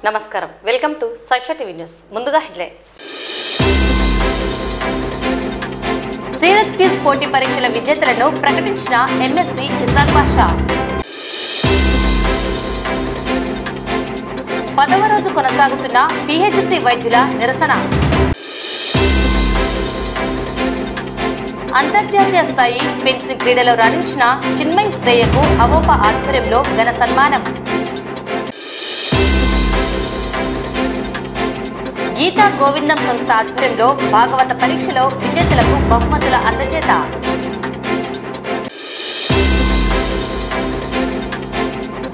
నమస్కారం, welcome to Sakshi TV news. ముందుగా headlines. Seerat quiz పోటీ పరీక్షల విజేతలను ప్రకటించిన ఎమ్మెల్సీ ఇసాక్ బాషా. 10వ రోజు కొనసాగుతున్న పిహెచ్సి వైద్యుల నిరసన. అంతర్జాతీయ స్థాయి ఫెన్సింగ్ క్రీడలో రాణించిన చిన్మయ్ శ్రేయకు అవోపా ఆధ్వర్యంలో ఘన సన్మానం. గీతా గోవిందం సంస్థ ఆధ్వర్యంలో భాగవత పరీక్షలో విజేతలకు బహుమతుల అందజేత.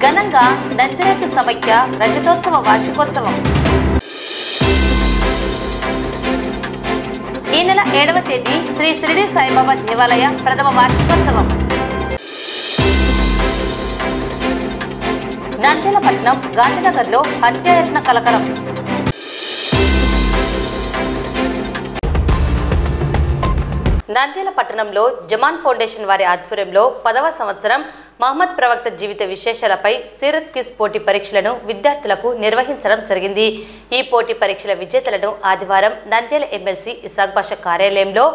ఘనంగా నందిరేతు సమైక్య రజతోత్సవ వార్షికోత్సవం. ఈ నెల 7వ తేదీ శ్రీ షిరిడి సాయిబాబా దేవాలయ ప్రథమ వార్షికోత్సవం. నంద్యాల పట్టణం గాంధీనగర్లో హత్యాయత్న కలకలం. నంద్యాల పట్టణంలో జమాన్ ఫౌండేషన్ వారి ఆధ్వర్యంలో 10వ సంవత్సరం మహమ్మద్ ప్రవక్త జీవిత విశేషాలపై సీరత్ క్విజ్ పోటీ పరీక్షలను విద్యార్థులకు నిర్వహించడం జరిగింది. ఈ పోటీ పరీక్షల విజేతలను ఆదివారం నంద్యాల ఎమ్మెల్సీ ఇసాక్ బాషా కార్యాలయంలో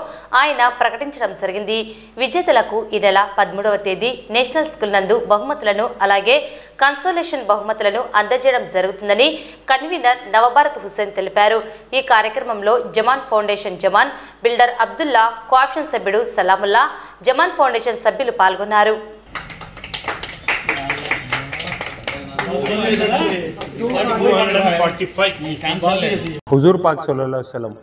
ఆయన ప్రకటించడం జరిగింది. విజేతలకు ఈ నెల 13వ తేదీ నేషనల్ స్కూల్ నందు బహుమతులను అలాగే కన్సోలేషన్ బహుమతులను అందజేయడం జరుగుతుందని కన్వీనర్ నవభారత్ హుస్సేన్ తెలిపారు. ఈ కార్యక్రమంలో Zaman foundation Zaman builder Abdullah, co-option సభ్యుడు సలాముల్లా, జమాన్ ఫౌండేషన్ సభ్యులు పాల్గొన్నారు. హుజూర్ పాక్ సల్లల్లాహు అలైహి వసల్లం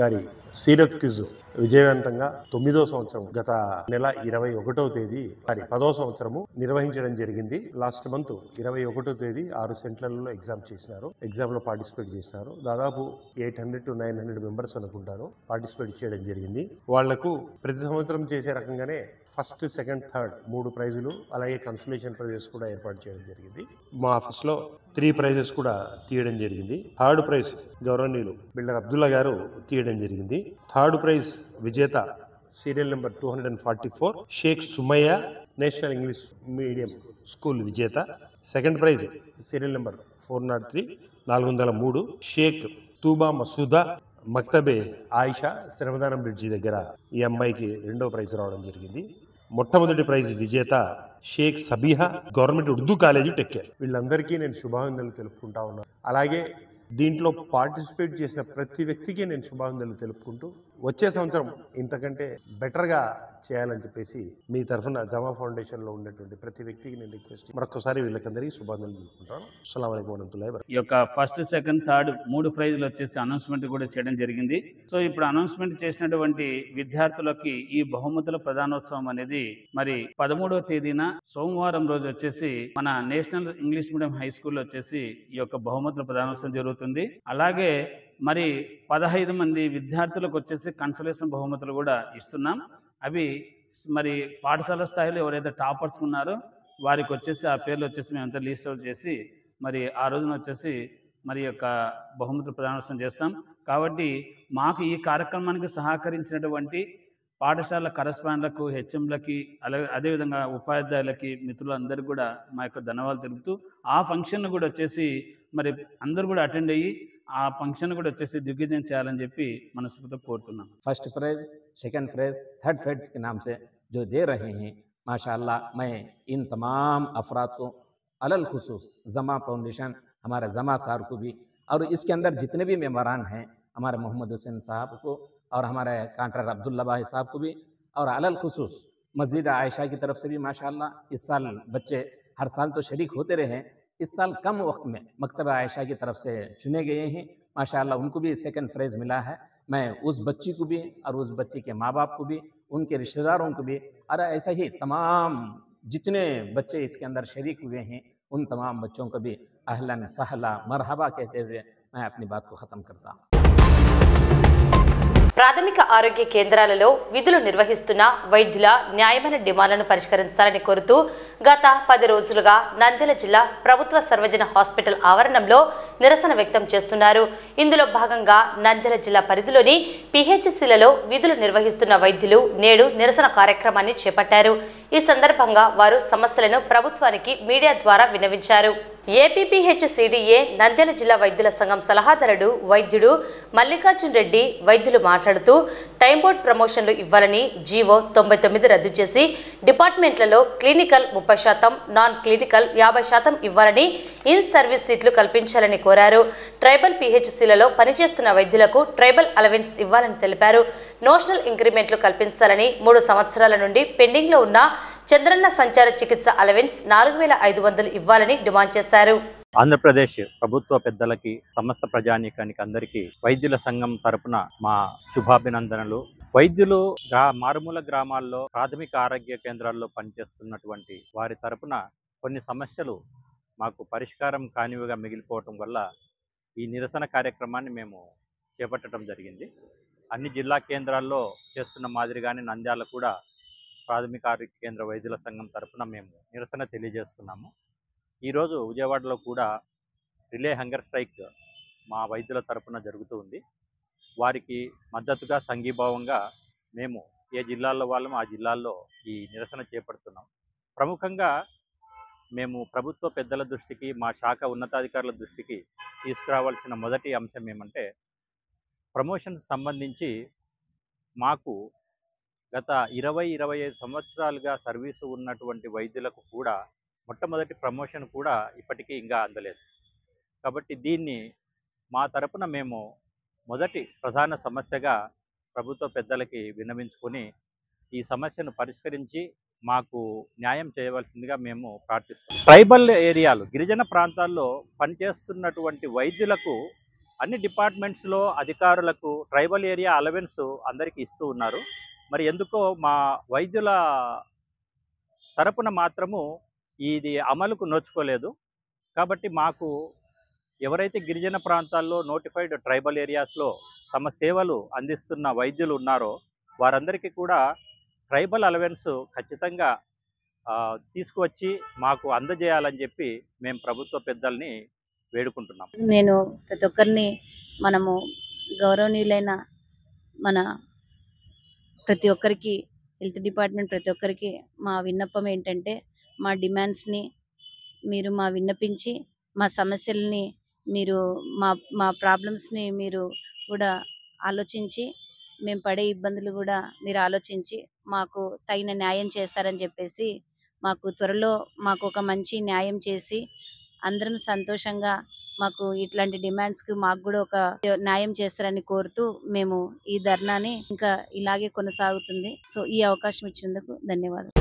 గారి సీరత్ క్విజ్ విజయవంతంగా 9వ సంవత్సరం గత నెల 21వ తేదీ 10వ సంవత్సరము నిర్వహించడం జరిగింది. లాస్ట్ మంత్ 21వ తేదీ 6 సెంట్రల్లో ఎగ్జామ్ చేసినారు. ఎగ్జామ్ లో పార్టిసిపేట్ చేసినారు. దాదాపు 800 to 900 మెంబర్స్ అనుకుంటారు పార్టిసిపేట్ చేయడం జరిగింది. వాళ్లకు ప్రతి సంవత్సరం చేసే రకంగానే ఫస్ట్, సెకండ్, థర్డ్ 3 ప్రైజులు అలాగే కన్సోలేషన్ ప్రైజెస్ కూడా ఏర్పాటు చేయడం జరిగింది. మా ఆఫీస్లో 3 ప్రైజెస్ కూడా తీయడం జరిగింది. థర్డ్ ప్రైజ్ గౌరవనీయులు బిల్డర్ అబ్దుల్లా గారు తీయడం జరిగింది. థర్డ్ ప్రైజ్ విజేత serial number 244 Sheikh Sumayya, national English medium school విజేత. Second prize serial number 403 403 Sheikh Tooba Masooda, Maktabe Ayesha, Shramadanam bridge దగ్గర ఈ అమ్మాయికి 2వ ప్రైజ్ రావడం జరిగింది. మొట్టమొదటి ప్రైజ్ విజేత షేక్ సబీహా, గవర్నమెంట్ ఉర్దూ కాలేజీ టెక్కేర్. వీళ్ళందరికీ నేను శుభాకాంక్షలు తెలుపుకుంటా ఉన్నాను. అలాగే దీంట్లో పార్టిసిపేట్ చేసిన ప్రతి వ్యక్తికి నేను శుభాకాంక్షలు తెలుపుకుంటూ వచ్చే సంవత్సరం ఇంతకంటే బెటర్గా చేయాలని చెప్పేసి మీ తరఫున జమా ఫౌండేషన్లో ఉన్నటువంటి ప్రతి వ్యక్తికి నేను రిక్వెస్ట్ మరొకసారి వీళ్ళకందరికీ శుభాకాంక్షలు తెలుపుకుంటాను. అస్సలాము అలైకుం వరహ్మతుల్లాహి వబరకాతుహు. ఈ యొక్క ఫస్ట్, సెకండ్, థర్డ్ 3 ప్రైజులు వచ్చేసి అనౌన్స్మెంట్ కూడా చేయడం జరిగింది. సో ఇప్పుడు అనౌన్స్మెంట్ చేసినటువంటి విద్యార్థులకి ఈ బహుమతుల ప్రధానోత్సవం అనేది మరి 13వ తేదీన సోమవారం రోజు వచ్చేసి మన నేషనల్ ఇంగ్లీష్ మీడియం హై స్కూల్లో వచ్చేసి ఈ యొక్క బహుమతుల ప్రధానోత్సవం జరుగుతుంది. అలాగే మరి 15 మంది విద్యార్థులకు వచ్చేసి కన్సోలేషన్ బహుమతులు కూడా ఇస్తున్నాం. అవి మరి పాఠశాల స్థాయిలో ఎవరైతే టాపర్స్ ఉన్నారో వారికి వచ్చేసి ఆ పేర్లు వచ్చేసి మేమంతా లిస్ట్ అవుట్ చేసి మరి ఆ రోజున వచ్చేసి మరి యొక్క బహుమతుల ప్రదానోత్సవం చేస్తాం. కాబట్టి మాకు ఈ కార్యక్రమానికి సహకరించినటువంటి పాఠశాల కరెస్పాండెంట్లకు, హెచ్ఎంలకి, అలాగే అదేవిధంగా ఉపాధ్యాయులకి, మిత్రులందరికీ కూడా మా యొక్క ధన్యవాదాలు తెలుపుతూ ఆ ఫంక్షన్ కూడా వచ్చేసి మరి అందరూ కూడా అటెండ్ అయ్యి ఆ ఫంక్షన్ కూడా వచ్చేసి దిగ్విజయం చేయాలని చెప్పి మనస్ఫూర్తిగా కోరుతున్నాం. First prize, second prize, third prize के नाम से जो दे रहे हैं, माशाअल्लाह मैं इन तमाम अफराद को अलल खुसूस जमा फाउंडेशन, हमारे जमा सार को भी, और इसके अंदर जितने भी मेम्बरान हैं हमारे मोहम्मद हुसैन साहब को और हमारे कांट्राक्टर अब्दुल्ला भाई साहब को भी, और अलल खुसूस मस्जिद आयशा की तरफ से भी माशाअल्लाह इस साल बच्चे हर साल तो शरीक होते रहे, इस साल कम वक्त में मकतब आयशा की तरफ से चुने गए हैं माशाअल्लाह, उनको भी सेकंड प्राइज़ मिला है। मैं उस बच्ची को भी और उस बच्ची के माँ बाप को भी, उनके रिश्तेदारों को भी, और ऐसा ही तमाम जितने बच्चे इसके अंदर शरीक हुए हैं उन तमाम बच्चों को भी अहलन सहला मरहबा कहते हुए मैं अपनी बात को ख़त्म करता हूँ. ప్రాథమిక ఆరోగ్య కేంద్రాలలో విధులు నిర్వహిస్తున్న వైద్యుల న్యాయమైన డిమాండ్లను పరిష్కరించాలని కోరుతూ గత 10 రోజులుగా నంద్యాల జిల్లా ప్రభుత్వ సర్వజన హాస్పిటల్ ఆవరణంలో నిరసన వ్యక్తం చేస్తున్నారు. ఇందులో భాగంగా నంద్యాల జిల్లా పరిధిలోని పిహెచ్సిలలో విధులు నిర్వహిస్తున్న వైద్యులు నేడు నిరసన కార్యక్రమాన్ని చేపట్టారు. ఈ సందర్భంగా వారు సమస్యలను ప్రభుత్వానికి మీడియా ద్వారా విన్నవించారు. ఏపీపీహెచ్సిడిఏ నంద్యాల జిల్లా వైద్యుల సంఘం సలహాదారుడు వైద్యుడు మల్లికార్జున్ రెడ్డి వైద్యులు మాట్లాడుతూ టైం బోర్డ్ ప్రమోషన్లు ఇవ్వాలని జీవో 99 రద్దు చేసి డిపార్ట్మెంట్లలో క్లినికల్ 30%, నాన్ క్లినికల్ 50% ఇవ్వాలని ఇన్ సర్వీస్ సీట్లు కల్పించాలని కోరారు. ట్రైబల్ పీహెచ్సీలలో పనిచేస్తున్న వైద్యులకు ట్రైబల్ అలవెన్స్ ఇవ్వాలని తెలిపారు. నోషనల్ ఇంక్రిమెంట్లు కల్పించాలని 3 సంవత్సరాల నుండి పెండింగ్లో ఉన్న చంద్రన్న సంచార చికిత్స అలవెన్స్ 4500 ఇవ్వాలని డిమాండ్ చేశారు. ఆంధ్రప్రదేశ్ ప్రభుత్వ పెద్దలకి, సమస్త ప్రజానీకానికి అందరికీ వైద్యుల సంఘం తరపున మా శుభాభినందనలు. వైద్యులు మారుమూల గ్రామాల్లో ప్రాథమిక ఆరోగ్య కేంద్రాల్లో పనిచేస్తున్నటువంటి వారి తరపున కొన్ని సమస్యలు మాకు పరిష్కారం కానివిగా మిగిలిపోవటం వల్ల ఈ నిరసన కార్యక్రమాన్ని మేము చేపట్టడం జరిగింది. అన్ని జిల్లా కేంద్రాల్లో చేస్తున్న మాదిరిగానే నంద్యాల కూడా ప్రాథమిక ఆరోగ్య కేంద్ర వైద్యుల సంఘం తరపున మేము నిరసన తెలియజేస్తున్నాము. ఈరోజు విజయవాడలో కూడా రిలే హంగర్ స్ట్రైక్ మా వైద్యుల తరపున జరుగుతూ ఉంది. వారికి మద్దతుగా సంఘీభావంగా మేము ఏ జిల్లాల్లో వాళ్ళము ఆ జిల్లాల్లో ఈ నిరసన చేపడుతున్నాం. ప్రముఖంగా మేము ప్రభుత్వ పెద్దల దృష్టికి, మా శాఖ ఉన్నతాధికారుల దృష్టికి తీసుకురావాల్సిన మొదటి అంశం ఏమంటే, ప్రమోషన్స్ సంబంధించి మాకు గత 20-25 సంవత్సరాలుగా సర్వీసు ఉన్నటువంటి వైద్యులకు కూడా మొట్టమొదటి ప్రమోషన్ కూడా ఇప్పటికీ ఇంకా అందలేదు. కాబట్టి దీన్ని మా తరపున మేము మొదటి ప్రధాన సమస్యగా ప్రభుత్వ పెద్దలకి విన్నవించుకొని ఈ సమస్యను పరిష్కరించి మాకు న్యాయం చేయవలసిందిగా మేము ప్రార్థిస్తాం. ట్రైబల్ ఏరియాలు, గిరిజన ప్రాంతాల్లో పనిచేస్తున్నటువంటి వైద్యులకు అన్ని డిపార్ట్మెంట్స్లో అధికారులకు ట్రైబల్ ఏరియా అలవెన్స్ అందరికీ ఇస్తూ ఉన్నారు. మరి ఎందుకో మా వైద్యుల తరపున మాత్రము ఇది అమలుకు నోచుకోలేదు. కాబట్టి మాకు ఎవరైతే గిరిజన ప్రాంతాల్లో నోటిఫైడ్ ట్రైబల్ ఏరియాస్లో తమ సేవలు అందిస్తున్న వైద్యులు ఉన్నారో వారందరికీ కూడా ట్రైబల్ అలవెన్స్ ఖచ్చితంగా తీసుకువచ్చి మాకు అందజేయాలని చెప్పి మేము ప్రభుత్వ పెద్దల్ని వేడుకుంటున్నాం. నేను ప్రతి ఒక్కరిని, మనము గౌరవనీయులైన మన ప్రతి ఒక్కరికి, హెల్త్ డిపార్ట్మెంట్ ప్రతి ఒక్కరికి మా విన్నపం ఏంటంటే, మా డిమాండ్స్ని మీరు విన్నపించి, మా సమస్యల్ని మీరు, మా ప్రాబ్లమ్స్ని మీరు కూడా ఆలోచించి, మేము పడే ఇబ్బందులు కూడా మీరు ఆలోచించి మాకు తగిన న్యాయం చేస్తారని చెప్పేసి, మాకు త్వరలో మాకు ఒక మంచి న్యాయం చేసి అందరం సంతోషంగా మాకు ఇట్లాంటి డిమాండ్స్కి మాకు కూడా ఒక న్యాయం చేస్తారని కోరుతూ మేము ఈ ధర్నాని ఇంకా ఇలాగే కొనసాగుతుంది. సో ఈ అవకాశం ఇచ్చినందుకు ధన్యవాదాలు.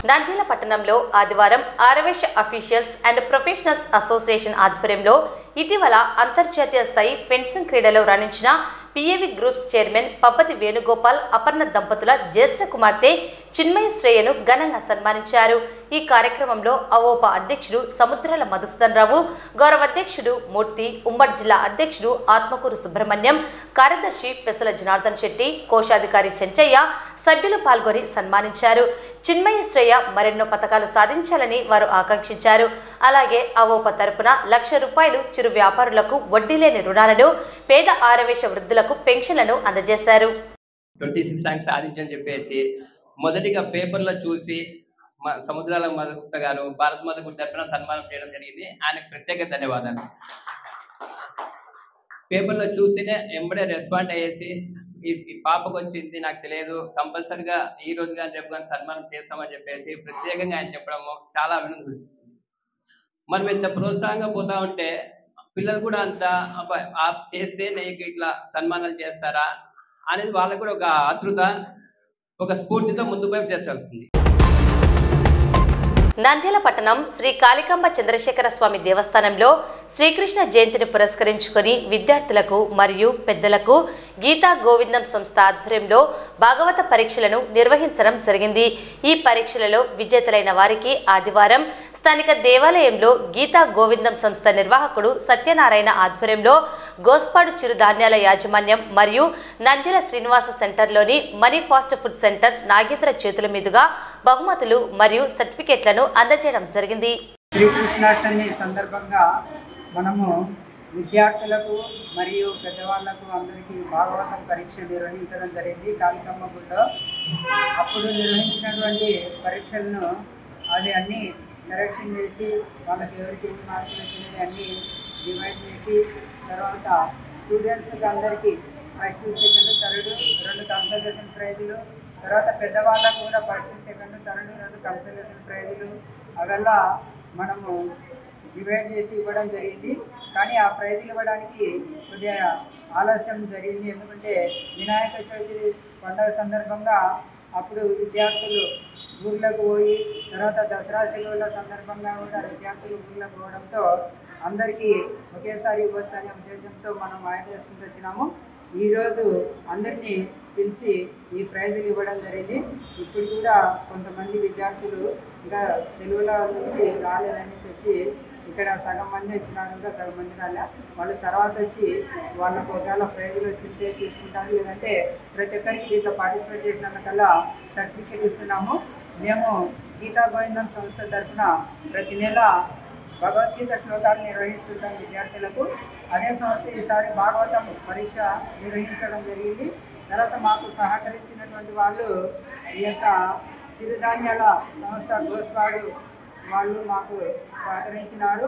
నంద్యాల పట్టణంలో ఆదివారం ఆరవేశ అఫీషియల్స్ అండ్ ప్రొఫెషనల్స్ అసోసియేషన్ ఆధ్వర్యంలో ఇటీవల అంతర్జాతీయ స్థాయి ఫెన్సింగ్ క్రీడలో రాణించిన పిఏవి గ్రూప్స్ చైర్మన్ పబ్బతి వేణుగోపాల్ అపర్ణ దంపతుల జ్యేష్ఠ కుమార్తె చిన్మయ శ్రేయను ఘనంగా సన్మానించారు. ఈ కార్యక్రమంలో అవోపా అధ్యక్షుడు సముద్రాల మధుసూదన్ రావు, గౌరవ అధ్యక్షుడు మూర్తి, ఉమ్మడి జిల్లా అధ్యక్షుడు ఆత్మకూరు సుబ్రహ్మణ్యం, కార్యదర్శి పెసల జనార్దన్ శెట్టి, కోశాధికారి చెంచయ్య సభ్యులు పాల్గొని సన్మానించారు. చిన్మయ శ్రేయ మరెన్నో పథకాలు సాధించాలని వారు ఆకాంక్షించారు. అలాగే అవోపా తరపున ₹1,00,000 చిరు వ్యాపారులకు వడ్డీ లేని రుణాలను, పేద ఆరవేశ వృద్ధులకు పెన్షన్లను అందజేశారు. 26 ర్యాంక్ సాధించని చెప్పేసి మొదటిగా పేపర్లో చూసి మా సముద్రాల మధుగుప్త గారు భారత్ మధుగుప్త తరపున సన్మానం చేయడం జరిగింది. ఆయనకు ప్రత్యేక ధన్యవాదాలు. పేపర్లో చూసినే ఎంబడే రెస్పాండ్ అయ్యేసి ఈ పాపకు వచ్చింది నాకు తెలియదు, కంపల్సరిగా ఈ రోజు కానీ రేపు కానీ సన్మానం చేస్తామని చెప్పేసి ప్రత్యేకంగా ఆయన చెప్పడము చాలా అభినందన. మనం ఇంత ప్రోత్సాహంగా పోతా ఉంటే పిల్లలు కూడా అంత చేస్తే నీకు ఇట్లా సన్మానాలు చేస్తారా అనేది వాళ్ళకు కూడా ఒక ఆతృత, ఒక స్ఫూర్తితో ముందుకు వైపు చేయాల్సింది. నంద్యాల పట్టణం శ్రీ కాళికాంబ చంద్రశేఖర స్వామి దేవస్థానంలో శ్రీకృష్ణ జయంతిని పురస్కరించుకొని విద్యార్థులకు మరియు పెద్దలకు గీతా గోవిందం సంస్థ ఆధ్వర్యంలో భాగవత పరీక్షలను నిర్వహించడం జరిగింది. ఈ పరీక్షలలో విజేతలైన వారికి ఆదివారం స్థానిక దేవాలయంలో గీతా గోవిందం సంస్థ నిర్వాహకుడు సత్యనారాయణ ఆధ్వర్యంలో గోస్పాడు చిరుధాన్యాల యాజమాన్యం మరియు నంద్యాల శ్రీనివాస సెంటర్లోని money fast food centre Nagendra చేతుల మీదుగా బహుమతులు మరియు సర్టిఫికెట్లను అందజేయడం జరిగింది. శ్రీకృష్ణాష్టమి సందర్భంగా మనము విద్యార్థులకు మరియు పెద్దవాళ్లకు అందరికీ భాగవతం పరీక్ష నిర్వహించడం జరిగింది కాళికాంబ గుడిలో. అప్పుడు నిర్వహించినటువంటి పరీక్షలను అవి అన్నీ కరెక్షన్ చేసి వాళ్ళకి ఎవరికి ఎన్ని మార్కులు వచ్చినాయి అన్నీ డివైడ్ చేసి తర్వాత స్టూడెంట్స్కి అందరికీ ఫస్ట్ సెకండ్ థర్డ్ 2 కన్సల్టేషన్ ప్రైజులు, తర్వాత పెద్దవాళ్ళకు కూడా ఫస్ట్ సెకండ్ థర్డ్ 2 కన్సల్టేషన్ ప్రైజులు అవెల్లా మనము డివైడ్ చేసి ఇవ్వడం జరిగింది. కానీ ఆ ప్రైజులు ఇవ్వడానికి కొద్దిగా ఆలస్యం జరిగింది. ఎందుకంటే వినాయక చవితి పండుగ సందర్భంగా అప్పుడు విద్యార్థులు ఊర్లకు పోయి తర్వాత దసరా సెలవుల సందర్భంగా కూడా విద్యార్థులు ఊర్లకు పోవడంతో అందరికీ ఒకేసారి ఇవ్వచ్చు అనే ఉద్దేశంతో మనం వాయిదా చేసుకుంటూ వచ్చినాము. ఈరోజు అందరినీ పిలిచి ఈ ప్రైజులు ఇవ్వడం జరిగింది. ఇప్పుడు కూడా కొంతమంది విద్యార్థులు ఇంకా సెలవుల నుంచి రాలేదని చెప్పి ఇక్కడ సగం మంది వచ్చినారు, ఇంకా సగం మంది రాలే. వాళ్ళు తర్వాత వచ్చి వాళ్ళకు ఒకవేళ ప్రైజులు వచ్చింటే తీసుకుంటారు, లేదంటే ప్రతి ఒక్కరికి దీంట్లో పార్టిసిపేట్ చేసినందుకల్లా సర్టిఫికేట్ ఇస్తున్నాము. మేము గీతా గోవిందం సంస్థ తరఫున ప్రతి నెల భగవద్గీత శ్లోకాలు నిర్వహిస్తుంటాం విద్యార్థులకు. అదే సంస్థ ఈసారి భాగవతం పరీక్ష నిర్వహించడం జరిగింది. తర్వాత మాకు సహకరించినటువంటి వాళ్ళు ఈ యొక్క చిరుధాన్యాల సంస్థ గోస్వాడు వాళ్ళు మాకు సహకరించినారు.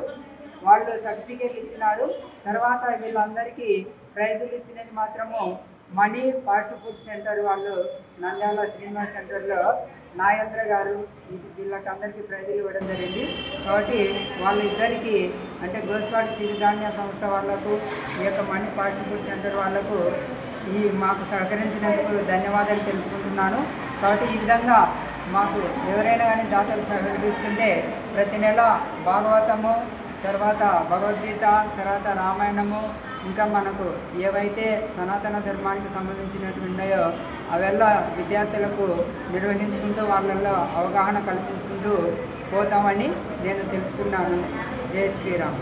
వాళ్ళు సర్టిఫికేట్లు ఇచ్చినారు. తర్వాత వీళ్ళందరికీ ప్రైజులు ఇచ్చినది మాత్రము మణి ఫాస్ట్ ఫుడ్ సెంటర్ వాళ్ళు నంద్యాల శ్రీనివాస్ సెంటర్లో నాయంద్ర గారు వీళ్ళకి అందరికీ ప్రైజులు ఇవ్వడం జరిగింది. కాబట్టి వాళ్ళిద్దరికీ అంటే గోస్వాడి చిరుధాన్య సంస్థ వాళ్లకు ఈ యొక్క మణి ఫాస్ట్ ఫుడ్ సెంటర్ వాళ్లకు మాకు సహకరించినందుకు ధన్యవాదాలు తెలుపుకుంటున్నాను. కాబట్టి ఈ విధంగా మాకు ఎవరైనా కానీ దాతలు సహకరిస్తుంటే ప్రతి నెల భాగవతము, తర్వాత భగవద్గీత, తర్వాత రామాయణము, ఇంకా మనకు ఏవైతే సనాతన ధర్మానికి సంబంధించినటువంటి ఉన్నాయో అవెల్లా విద్యార్థులకు నిర్వహించుకుంటూ వాళ్ళల్లో అవగాహన కల్పించుకుంటూ పోతామని నేను తెలుపుతున్నాను. జై శ్రీరామ్.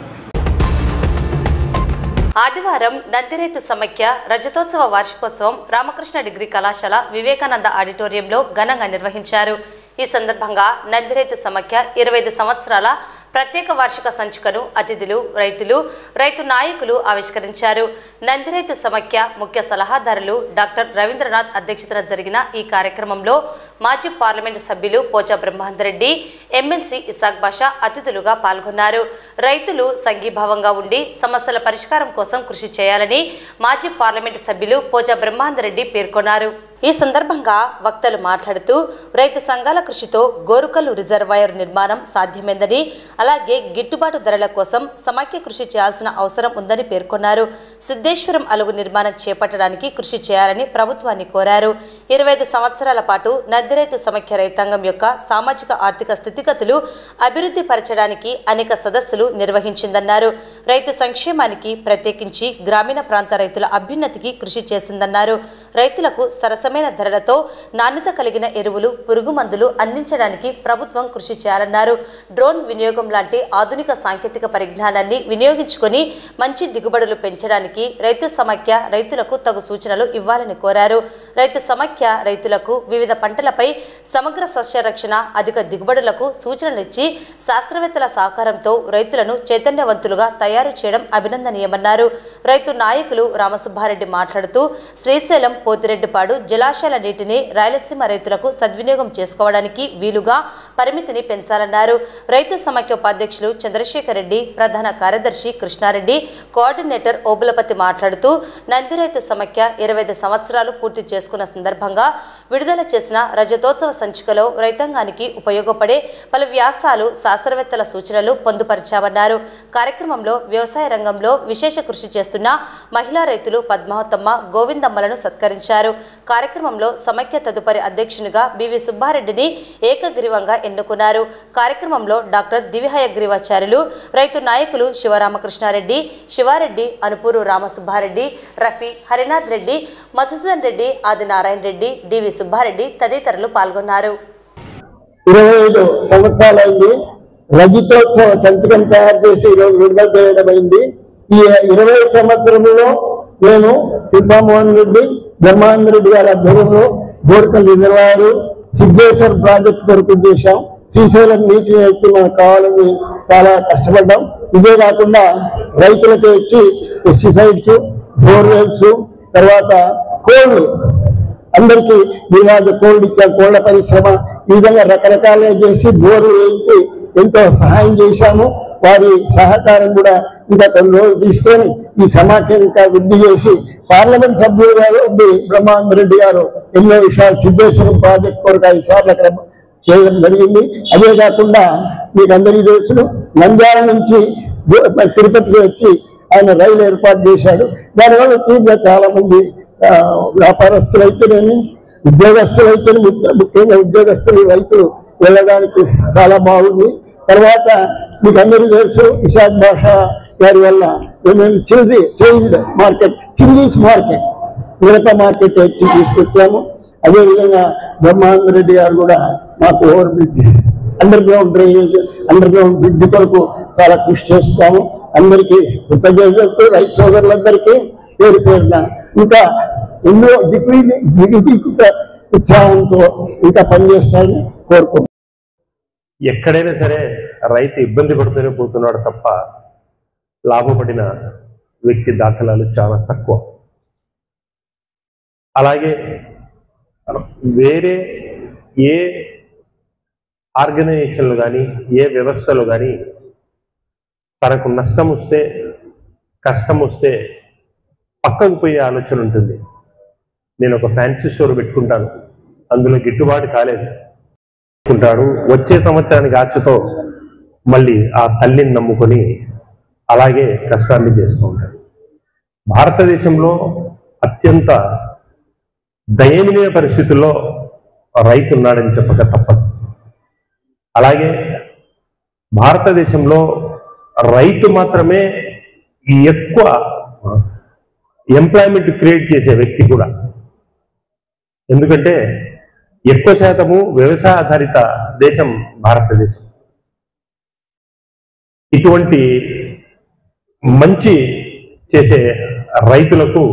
ఆదివారం నందిరేతు సమైక్య రజతోత్సవ వార్షికోత్సవం రామకృష్ణ డిగ్రీ కళాశాల వివేకానంద ఆడిటోరియంలో ఘనంగా నిర్వహించారు. ఈ సందర్భంగా నందిరేతు సమైక్య 25 సంవత్సరాల ప్రత్యేక వార్షిక సంచికను అతిథులు, రైతు నాయకులు ఆవిష్కరించారు. నందిరైతు సమైక్య ముఖ్య సలహాదారులు డాక్టర్ రవీంద్రనాథ్ అధ్యక్షతన జరిగిన ఈ కార్యక్రమంలో మాజీ పార్లమెంటు సభ్యులు పోచా బ్రహ్మాందరెడ్డి, ఎమ్మెల్సీ ఇసాక్ బాషా అతిథులుగా పాల్గొన్నారు. రైతులు సంఘీభావంగా ఉండి సమస్యల పరిష్కారం కోసం కృషి చేయాలని మాజీ పార్లమెంటు సభ్యులు పోచా బ్రహ్మాందరెడ్డి పేర్కొన్నారు. ఈ సందర్భంగా వక్తలు మాట్లాడుతూ రైతు సంఘాల కృషితో గోరుకల్లు రిజర్వాయర్ నిర్మాణం సాధ్యమైందని, అలాగే గిట్టుబాటు ధరల కోసం సమైక్య కృషి చేయాల్సిన అవసరం ఉందని పేర్కొన్నారు. సిద్ధేశ్వరం అలుగు నిర్మాణం చేపట్టడానికి కృషి చేయాలని ప్రభుత్వాన్ని కోరారు. 25 సంవత్సరాల పాటు నందిరైతు సమైక్య రైతాంగం యొక్క సామాజిక ఆర్థిక స్థితిగతులు అభివృద్ధి పరచడానికి అనేక సదస్సులు నిర్వహించిందన్నారు. రైతు సంక్షేమానికి ప్రత్యేకించి గ్రామీణ ప్రాంత రైతుల అభ్యున్నతికి కృషి చేసిందన్నారు. రైతులకు సరసమైన ధరలతో నాణ్యత కలిగిన ఎరువులు, పురుగు మందులు అందించడానికి ప్రభుత్వం కృషి చేయాలన్నారు. డ్రోన్ వినియోగం లాంటి ఆధునిక సాంకేతిక పరిజ్ఞానాన్ని వినియోగించుకొని మంచి దిగుబడులు పెంచడానికి రైతు సమైక్య రైతులకు తగు సూచనలు ఇవ్వాలని కోరారు. రైతు సమైక్య రైతులకు వివిధ పంటలపై సమగ్ర సస్య రక్షణ, అధిక దిగుబడులకు సూచనలిచ్చి శాస్త్రవేత్తల సహకారంతో రైతులను చైతన్యవంతులుగా తయారు చేయడం అభినందనీయమన్నారు. రైతు నాయకులు రామసుబ్బారెడ్డి మాట్లాడుతూ శ్రీశైలం, పోతిరెడ్డిపాడు జలాశయాల నీటిని రాయలసీమ రైతులకు సద్వినియోగం చేసుకోవడానికి వీలుగా పరిమితిని పెంచాలన్నారు. రైతు సమైక్య ఉపాధ్యక్షులు చంద్రశేఖర్ రెడ్డి, ప్రధాన కార్యదర్శి కృష్ణారెడ్డి, కోఆర్డినేటర్ ఓబులపతి మాట్లాడుతూ నందిరైతు సమైక్య 25 సంవత్సరాలు పూర్తి చేసుకున్న సందర్భంగా విడుదల చేసిన రజతోత్సవ సంచికలో రైతాంగానికి ఉపయోగపడే పలు వ్యాసాలు, శాస్త్రవేత్తల సూచనలు పొందుపరిచామన్నారు. కార్యక్రమంలో వ్యవసాయ రంగంలో విశేష కృషి చేస్తున్న మహిళా రైతులు పద్మావతమ్మ, గోవిందమ్మలను సత్కరించారు. కార్యక్రమంలో సమైక్య తదుపరి అధ్యక్షునిగా బివి సుబ్బారెడ్డిని ఏకగ్రీవంగా ఎన్నుకున్నారు. కార్యక్రమంలో డాక్టర్ దివిహయగ్రీవాచార్యులు, రైతు నాయకులు శివరామకృష్ణారెడ్డి, శివారెడ్డి, అనుపూరు రామసుబ్బారెడ్డి, రఫీ, హరినాథ్ రెడ్డి, మధుసూదన్ రెడ్డి, ఆదినారాయణ రెడ్డి, డివి సుబ్బారెడ్డి తదితరులు పాల్గొన్నారు. 25 సంవత్సరాలైంది. రజతోత్సవ సంచికను తయారు చేసి ఈరోజు విడుదల చేయడమైంది. ఈ 20 సంవత్సరంలో మేము తిప్పామోహన్ రెడ్డి, బ్రహ్మాందరెడ్డి గారి ఆధ్వర్యంలో గోర్కల్ రిజర్వాయర్, సిద్ధేశ్వర్ ప్రాజెక్టు కొరకు చేశాం. శ్రీశైలం నీటిని వచ్చి మనకు కావాలని చాలా కష్టపడ్డాం. ఇదే కాకుండా రైతులకు వచ్చి పెస్టిసైడ్స్, బోర్వెల్స్, తర్వాత కోళ్లు అందరికీ ఈనాడు కోల్డ్ ఇచ్చాం, కోళ్ల పరిశ్రమ, ఈ విధంగా రకరకాలుగా చేసి బోర్లు వేయించి ఎంతో సహాయం చేశాము. వారి సహకారం కూడా ఇంకా కొన్ని రోజులు తీసుకొని ఈ సమాఖ్యను ఇంకా వృద్ధి చేసి పార్లమెంట్ సభ్యులుగా ఉండి బ్రహ్మానంద రెడ్డి గారు ఎన్నో విషయాలు సిద్ధేశ్వరం ప్రాజెక్ట్ కొరకు 5 సార్లు అక్కడ చేయడం జరిగింది. అదే కాకుండా మీకు అందరికీ తెలుసు, నంద్యాల నుంచి తిరుపతికి వచ్చి ఆయన రైలు ఏర్పాటు చేశాడు. దానివల్ల చూపుగా చాలా మంది వ్యాపారస్తులు అయితేనేమి, ఉద్యోగస్తులు అయితేనే, ముఖ్యంగా ఉద్యోగస్తులు, రైతులు వెళ్ళడానికి చాలా బాగుంది. తర్వాత మీకు అందరికీ తెలుసు, విశాఖ భాష గారి వల్ల మేము చైల్డ్ మార్కెట్, చిల్లీస్ మార్కెట్, మిరప మార్కెట్ వచ్చి తీసుకొచ్చాము. అదేవిధంగా బ్రహ్మానంద రెడ్డి గారు కూడా మాకు over bridge, under ground drainage, under ground bridge కొరకు చాలా కృషి చేస్తాము. అందరికీ కృతజ్ఞతలు, రైతు సోదరులందరికీ పేరు పేరున ఇంకా ఎన్నో దిక్కుత ఉత్సాహంతో ఇంకా పనిచేస్తారని కోరుకుంటున్నాను. ఎక్కడైనా సరే రైతు ఇబ్బంది పడుతూనే పోతున్నాడు తప్ప లాభపడిన వ్యక్తి దాఖలాలు చాలా తక్కువ. అలాగే వేరే ఏ ఆర్గనైజేషన్లు కానీ, ఏ వ్యవస్థలు కానీ తనకు నష్టం వస్తే, కష్టం వస్తే పక్కకు పోయే ఆలోచన ఉంటుంది. నేను ఒక ఫ్యాన్సీ స్టోర్ పెట్టుకుంటాను, అందులో గిట్టుబాటు కాలేదు అనుకుంటాడు. వచ్చే సంవత్సరానికి ఆశతో మళ్ళీ ఆ తల్లిని నమ్ముకొని అలాగే కష్టాన్ని చేస్తూ ఉంటాడు. భారతదేశంలో అత్యంత దయనీయ పరిస్థితుల్లో రైతు ఉన్నాడని చెప్పక తప్పదు. అలాగే భారతదేశంలో రైతు మాత్రమే ఎక్కువ ఎంప్లాయ్మెంట్ క్రియేట్ చేసే వ్యక్తి కూడా. ఎందుకంటే ఎక్కువ శాతము వ్యవసాయ ఆధారిత దేశం భారతదేశం. ఇటువంటి మంచి చేసే రైతులకు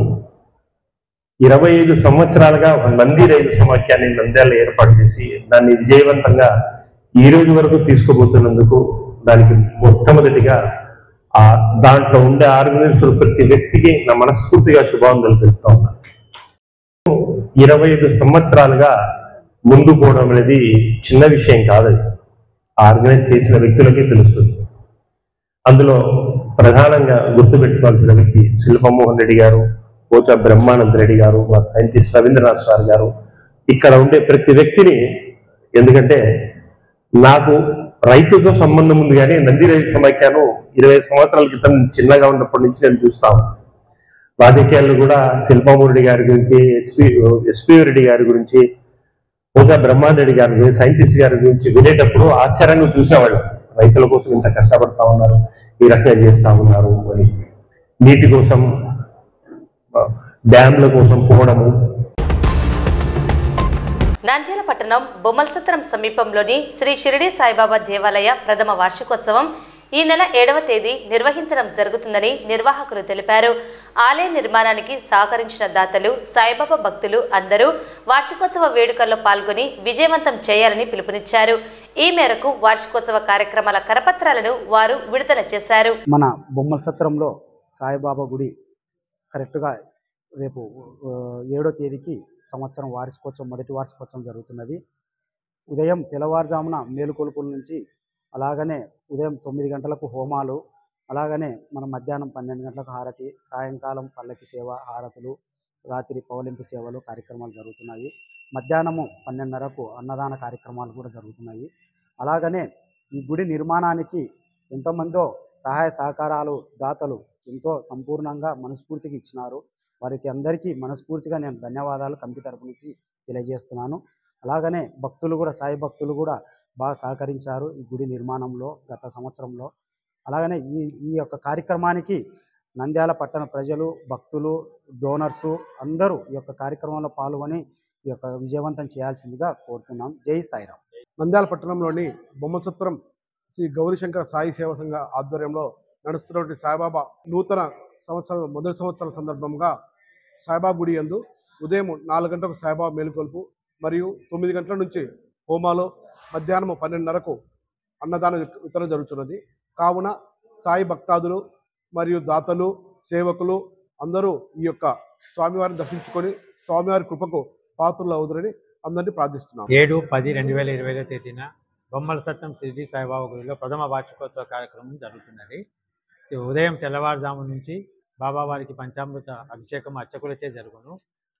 25 సంవత్సరాలుగా ఒక నంది రైతు సమాఖ్యాన్ని నంద్యాలలో ఏర్పాటు చేసి దాన్ని విజయవంతంగా ఈ రోజు వరకు తీసుకుపోతున్నందుకు దానికి మొట్టమొదటిగా దాంట్లో ఉండే ఆర్గనైజర్ ప్రతి వ్యక్తికి నా మనస్ఫూర్తిగా శుభాకాంక్షలు తెలుపుతా ఉన్నాను. 25 సంవత్సరాలుగా ముందు పోవడం అనేది చిన్న విషయం కాదు. అది ఆర్గనైజ్ చేసిన వ్యక్తులకే తెలుస్తుంది. అందులో ప్రధానంగా గుర్తుపెట్టుకోవాల్సిన వ్యక్తి శిల్పమోహన్ రెడ్డి గారు, పోచా బ్రహ్మానంద రెడ్డి గారు, మా సైంటిస్ట్ రవీంద్రనాథ్ సార్ గారు, ఇక్కడ ఉండే ప్రతి వ్యక్తిని. ఎందుకంటే నాకు రైతుతో సంబంధం ఉంది, కానీ నంది రైతు సమైక్యను 20 సంవత్సరాల క్రితం చిన్నగా ఉన్నప్పటి నుంచి నేను చూస్తాను. రాజకీయాల్లో కూడా శిల్పమోహన్ రెడ్డి గారి గురించి, ఎస్పీ రెడ్డి గారి గురించి, పోచా బ్రహ్మానంద రెడ్డి గారి గురించి, సైంటిస్ట్ గారి గురించి వినేటప్పుడు ఆశ్చర్యంగా చూసేవాళ్ళు. రైతుల కోసం ఇంత కష్టపడతా ఉన్నారు, ఈ రకంగా చేస్తా ఉన్నారు అని. నీటి కోసం, డ్యాంల కోసం పోవడము. నంద్యాల పట్టణం బొమ్మలసత్రం సమీపంలోని శ్రీ షిరిడి సాయిబాబా దేవాలయ ప్రథమ వార్షికోత్సవం ఈ నెల 7వ తేదీ నిర్వహించడం జరుగుతుందని నిర్వాహకులు తెలిపారు. ఆలయ నిర్మాణానికి సహకరించిన దాతలు, సాయిబాబా భక్తులు అందరూ వార్షికోత్సవ వేడుకల్లో పాల్గొని విజయవంతం చేయాలని పిలుపునిచ్చారు. ఈ మేరకు వార్షికోత్సవ కార్యక్రమాల కరపత్రాలను వారు విడుదల చేశారు. మన బొమ్మలసత్రంలో సాయిబాబా గుడి కరెక్ట్గా రేపు 7వ తేదీకి సంవత్సరం వార్షికోత్సవం, మొదటి వార్షికోత్సవం జరుగుతున్నది. ఉదయం తెల్లవారుజామున మేలుకొలుపుల నుంచి, అలాగనే ఉదయం 9 గంటలకు హోమాలు, అలాగనే మన మధ్యాహ్నం 12 గంటలకు హారతి, సాయంకాలం పల్లకి సేవ, హారతులు, రాత్రి పౌలింపు సేవలు కార్యక్రమాలు జరుగుతున్నాయి. మధ్యాహ్నము 12:30కు అన్నదాన కార్యక్రమాలు కూడా జరుగుతున్నాయి. అలాగనే ఈ గుడి నిర్మాణానికి ఎంతోమందో సహాయ సహకారాలు దాతలు ఎంతో సంపూర్ణంగా మనస్ఫూర్తిగా ఇచ్చినారు. వారికి అందరికీ మనస్ఫూర్తిగా నేను ధన్యవాదాలు కమిటీ తరపు నుంచి తెలియజేస్తున్నాను. అలాగనే భక్తులు కూడా, సాయి భక్తులు కూడా బాగా సహకరించారు ఈ గుడి నిర్మాణంలో గత సంవత్సరంలో. అలాగనే ఈ యొక్క కార్యక్రమానికి నంద్యాల పట్టణ ప్రజలు, భక్తులు, డోనర్సు అందరూ ఈ యొక్క కార్యక్రమంలో పాల్గొని ఈ యొక్క విజయవంతం చేయాల్సిందిగా కోరుతున్నాం. జై సాయిరామ్. నంద్యాల పట్టణంలోని బొమ్మలసత్రం శ్రీ గౌరీశంకర సాయి సేవ సంఘ ఆధ్వర్యంలో నడుస్తున్నటువంటి సాయిబాబా నూతన సంవత్సరం మొదటి సంవత్సరం సందర్భంగా సాయిబాబా గుడి యందు ఉదయం 4 గంటలకు సాయిబాబా మేలుకొలుపు మరియు 9 గంటల నుంచి హోమాలు, మధ్యాహ్నం 12:30కు అన్నదాన వితరణ జరుగుతున్నది. కావున సాయి భక్తాదులు మరియు దాతలు, సేవకులు అందరూ ఈ యొక్క స్వామివారిని దర్శించుకొని స్వామివారి కృపకు పాత్రలు అవుతారని అందరినీ ప్రార్థిస్తున్నాం. 7-10-2020 తేదీన బొమ్మల సత్యం షిరిడి సాయిబాబా గుడిలో ప్రథమ వార్షికోత్సవ కార్యక్రమం జరుగుతున్నది. ఉదయం తెల్లవారుజాము నుంచి బాబావారికి పంచామృత అభిషేకం అర్చకులచే జరుగును.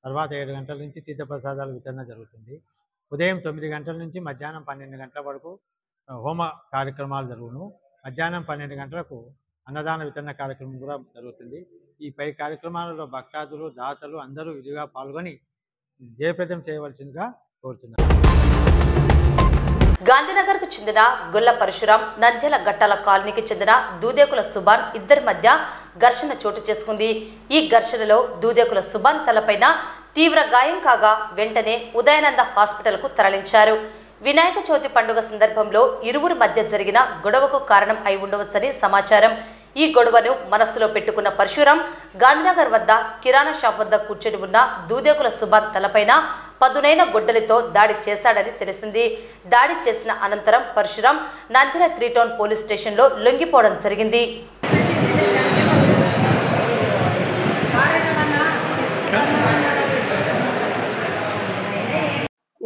తర్వాత 7 గంటల నుంచి తీర్థప్రసాదాల వితరణ జరుగుతుంది. ఉదయం 9 గంటల నుంచి మధ్యాహ్నం 12 గంటల వరకు హోమ కార్యక్రమాలు జరుగును. మధ్యాహ్నం 12 గంటలకు అన్నదాన వితరణ కార్యక్రమం కూడా జరుగుతుంది. ఈ పై కార్యక్రమాలలో భక్తాదులు దాతలు అందరూ విధిగా పాల్గొని జయప్రదం చేయవలసిందిగా కోరుతున్నారు. గాంధీనగర్కు చెందిన గొల్ల పరశురాం, నంద్యాల గట్టాల కాలనీకి చెందిన దూదేకుల సుబాన్ ఇద్దరి మధ్య ఘర్షణ చోటు చేసుకుంది. ఈ ఘర్షణలో దూదేకుల సుబాన్ తలపైన తీవ్ర గాయం కాగా వెంటనే ఉదయానంద హాస్పిటల్కు తరలించారు. వినాయక చవితి పండుగ సందర్భంలో ఇరువురి మధ్య జరిగిన గొడవకు కారణం అయి ఉండవచ్చని సమాచారం. ఈ గొడవను మనస్సులో పెట్టుకున్న పరశురాం గాంధీనగర్ వద్ద కిరాణా షాప్ వద్ద కూర్చొని ఉన్న దూదేకుల సుబాన్ తలపైన పదునైన గొడ్డలితో దాడి చేశాడని తెలిసింది. దాడి చేసిన అనంతరం పరశురాం నంద్యాల 3 టౌన్ పోలీస్ స్టేషన్లో లొంగిపోవడం జరిగింది.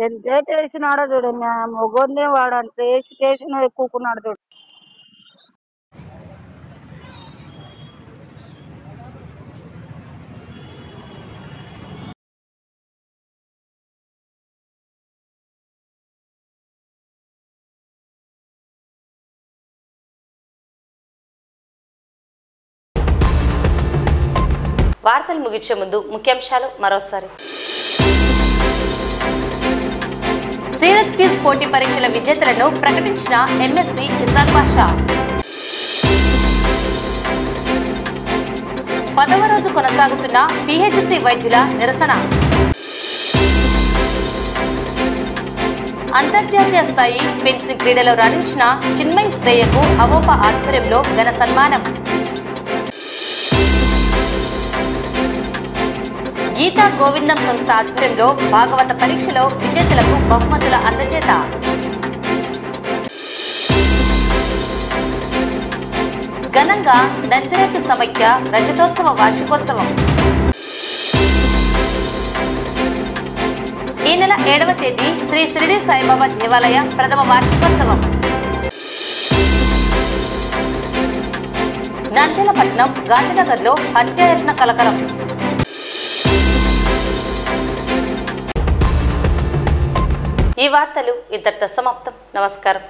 ఎంత వేసినాడో చూడండి, మొగోన్నే వాడు అంత వేసి ఎక్కుకున్నాడు చూడు. వార్తలు ముగించే ముందు ముఖ్యాంశాలు మరోసారి. సీరత్ క్విజ్ పోటీ పరీక్షల విజేతలను ప్రకటించిన ఎమ్మెల్సీ ఇసాక్ బాషా. 10వ రోజు కొనసాగుతున్న పిహెచ్సి వైద్యుల నిరసన. అంతర్జాతీయ స్థాయి ఫెన్సింగ్ క్రీడలో రాణించిన చిన్మయ్ శ్రేయకు అవోపా ఆధ్వర్యంలో ఘన సన్మానం. గీతా గోవిందం సంస్థ ఆధ్వర్యంలో భాగవత పరీక్షలో విజేతలకు బహుమతుల అందజేత. ఘనంగా నందిరేతు సమైక్య రజతోత్సవ వార్షికోత్సవం. ఈ నెల 7వ తేదీ శ్రీ షిరిడి సాయిబాబా దేవాలయ ప్రథమ వార్షికోత్సవం. నంద్యాల పట్టణం గాంధీనగర్లో హత్యాయత్న కలకలం. ఈ వార్తలు ఇంతటితో సమాప్తం. నమస్కారం.